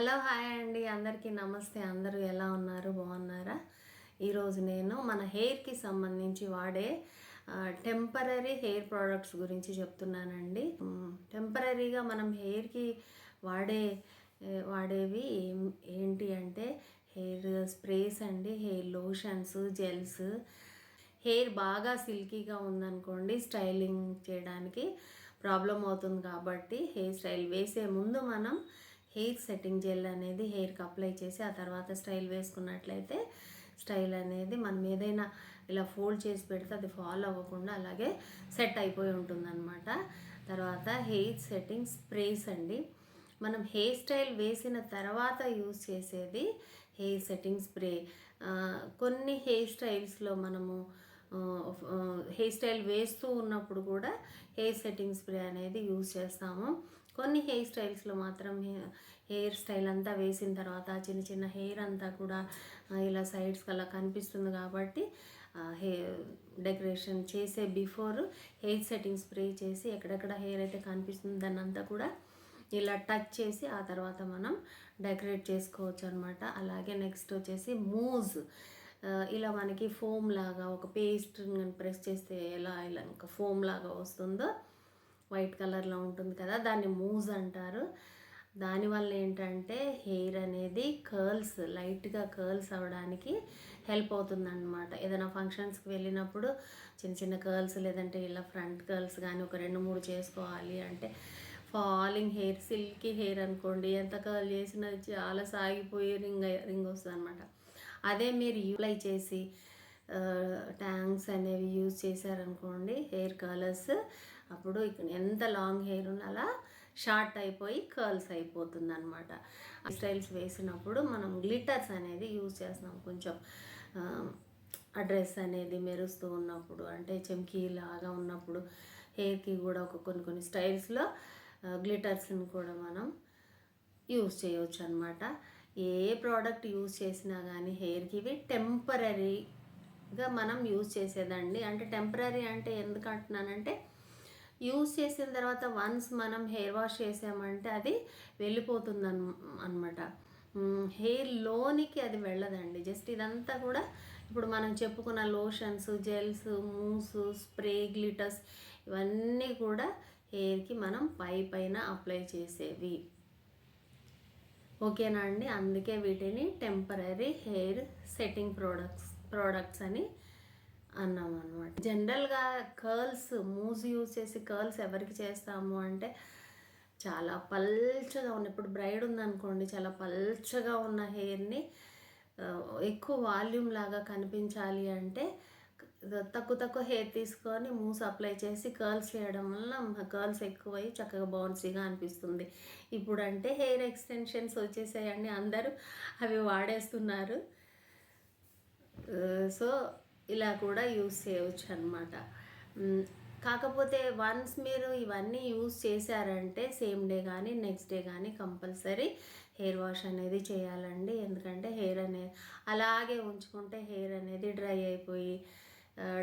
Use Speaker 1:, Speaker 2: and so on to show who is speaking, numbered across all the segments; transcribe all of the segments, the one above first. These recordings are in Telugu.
Speaker 1: హలో హాయ్ అండి, అందరికీ నమస్తే. అందరూ ఎలా ఉన్నారు? బాగున్నారా? ఈరోజు నేను మన హెయిర్కి సంబంధించి వాడే టెంపరరీ హెయిర్ ప్రోడక్ట్స్ గురించి చెప్తున్నానండి. టెంపరరీగా మనం హెయిర్కి వాడేవి ఏంటి అంటే హెయిర్ స్ప్రేస్ అండి, హెయిర్ లోషన్స్, జెల్స్. హెయిర్ బాగా సిల్కీగా ఉందనుకోండి, స్టైలింగ్ చేయడానికి ప్రాబ్లం అవుతుంది కాబట్టి హెయిర్ స్టైల్ వేసే ముందు మనం హెయిర్ సెట్టింగ్ జెల్ అనేది హెయిర్కి అప్లై చేసి ఆ తర్వాత స్టైల్ వేసుకున్నట్లయితే స్టైల్ అనేది మనం ఏదైనా ఇలా ఫోల్డ్ చేసి పెడితే అది ఫాలో అవ్వకుండా అలాగే సెట్ అయిపోయి ఉంటుందన్నమాట. తర్వాత హెయిర్ సెట్టింగ్ స్ప్రేస్ అండి. మనం హెయిర్ స్టైల్ వేసిన తర్వాత యూజ్ చేసేది హెయిర్ సెట్టింగ్ స్ప్రే. కొన్ని హెయిర్ స్టైల్స్లో మనము హెయిర్ స్టైల్ వేస్తూ ఉన్నప్పుడు కూడా హెయిర్ సెట్టింగ్ స్ప్రే అనేది యూజ్ చేస్తాము. కొన్ని హెయిర్ స్టైల్స్లో మాత్రం హెయిర్ స్టైల్ అంతా వేసిన తర్వాత చిన్న చిన్న హెయిర్ అంతా కూడా ఇలా సైడ్స్కి అలా కనిపిస్తుంది కాబట్టి హెయిర్ డెకరేషన్ చేసే బిఫోర్ హెయిర్ సెట్టింగ్ స్ప్రే చేసి ఎక్కడెక్కడ హెయిర్ అయితే కనిపిస్తుంది దాన్ని అంతా కూడా ఇలా టచ్ చేసి ఆ తర్వాత మనం డెకరేట్ చేసుకోవచ్చు అనమాట. అలాగే నెక్స్ట్ వచ్చేసి మూజ్. ఇలా మనకి ఫోమ్ లాగా ఒక పేస్ట్ ప్రెస్ చేస్తే ఇలా ఇంకా ఫోమ్ లాగా వస్తుందో వైట్ కలర్లో ఉంటుంది కదా, దాన్ని మూజ్ అంటారు. దానివల్ల ఏంటంటే హెయిర్ అనేది లైట్గా కర్ల్స్ అవ్వడానికి హెల్ప్ అవుతుందన్నమాట. ఏదైనా ఫంక్షన్స్కి వెళ్ళినప్పుడు చిన్న చిన్న కర్ల్స్ లేదంటే ఇలా ఫ్రంట్ కర్ల్స్ కానీ ఒక 2-3 చేసుకోవాలి అంటే ఫాలింగ్ హెయిర్, సిల్కీ హెయిర్ అనుకోండి, ఎంత కర్ల్ చేసినా చాలా సాగిపోయి రింగ్ వస్తుంది అనమాట. అదే మీరు అప్లై చేసి ట్యాంక్స్ అనేవి యూజ్ చేశారనుకోండి హెయిర్ కలర్స్, అప్పుడు ఎంత లాంగ్ హెయిర్ ఉన్నా అలా షార్ట్ అయిపోయి కర్ల్స్ అయిపోతుంది అనమాట. స్టైల్స్ వేసినప్పుడు మనం గ్లిటర్స్ అనేది యూజ్ చేస్తున్నాం. కొంచెం ఆ డ్రెస్ అనేది మెరుస్తూ ఉన్నప్పుడు అంటే చమ్కీ లాగా ఉన్నప్పుడు హెయిర్కి కూడా కొన్ని స్టైల్స్లో గ్లిటర్స్ని కూడా మనం యూజ్ చేయవచ్చు అనమాట. ఏ ప్రోడక్ట్ యూజ్ చేసినా కానీ హెయిర్కి ఇవి టెంపరరీగా మనం యూజ్ చేసేదండి. అంటే టెంపరరీ అంటే ఎందుకు అంటున్నానంటే యూజ్ చేసిన తర్వాత వన్స్ మనం హెయిర్ వాష్ చేసామంటే అది వెళ్ళిపోతుంది అనమాట. హెయిర్లోనికి అది వెళ్ళదండి. జస్ట్ ఇదంతా కూడా ఇప్పుడు మనం చెప్పుకున్న lotions, gels, Moose, spray, glitters ఇవన్నీ కూడా హెయిర్కి మనం పైన అప్లై చేసేవి. ఓకేనా అండి? అందుకే వీటిని టెంపరరీ హెయిర్ సెట్టింగ్ ప్రోడక్ట్స్ అని అన్నాం అనమాట. జనరల్గా మూజ్ యూజ్ చేసి కర్ల్స్ ఎవరికి చేస్తాము అంటే చాలా పల్చగా ఉన్న, ఇప్పుడు బ్రైడ్ ఉందనుకోండి, చాలా పల్చగా ఉన్న హెయిర్ని ఎక్కువ వాల్యూమ్ లాగా కనిపించాలి అంటే తక్కువ హెయిర్ తీసుకొని మూస్ అప్లై చేసి కర్ల్స్ చేయడం వల్ల కర్ల్స్ ఎక్కువై చక్కగా బౌన్సీగా అనిపిస్తుంది. ఇప్పుడు అంటే హెయిర్ ఎక్స్టెన్షన్స్ వచ్చేసాయండి, అందరూ అవి వాడేస్తున్నారు. సో ఇలా కూడా యూస్ చేయవచ్చు అనమాట. కాకపోతే వన్స్ మీరు ఇవన్నీ యూస్ చేశారంటే సేమ్ డే కానీ నెక్స్ట్ డే కానీ కంపల్సరీ హెయిర్ వాష్ అనేది చేయాలండి. ఎందుకంటే హెయిర్ అనేది అలాగే ఉంచుకుంటే హెయిర్ అనేది డ్రై అయిపోయి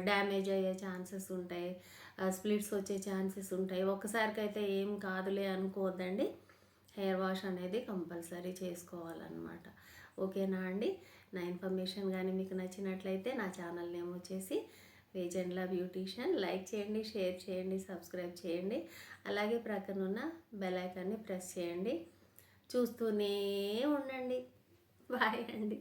Speaker 1: డ్యామేజ్ అయ్యే ఛాన్సెస్ ఉంటాయి, స్ప్లిట్స్ వచ్చే ఛాన్సెస్ ఉంటాయి. ఒక్కసారికైతే ఏం కాదులే అనుకోవద్దండి, హెయిర్ వాష్ అనేది కంపల్సరీ చేసుకోవాలన్నమాట. ఓకేనా అండి? నా ఇన్ఫర్మేషన్ కానీ మీకు నచ్చినట్లయితే నా ఛానల్ నేమ్ వచ్చేసి వేజెండ్ల బ్యూటీషియన్. లైక్ చేయండి, షేర్ చేయండి, సబ్స్క్రైబ్ చేయండి. అలాగే ప్రక్కన ఉన్న బెల్ ఐకాన్ని ప్రెస్ చేయండి. చూస్తూనే ఉండండి. బాయ్ అండి.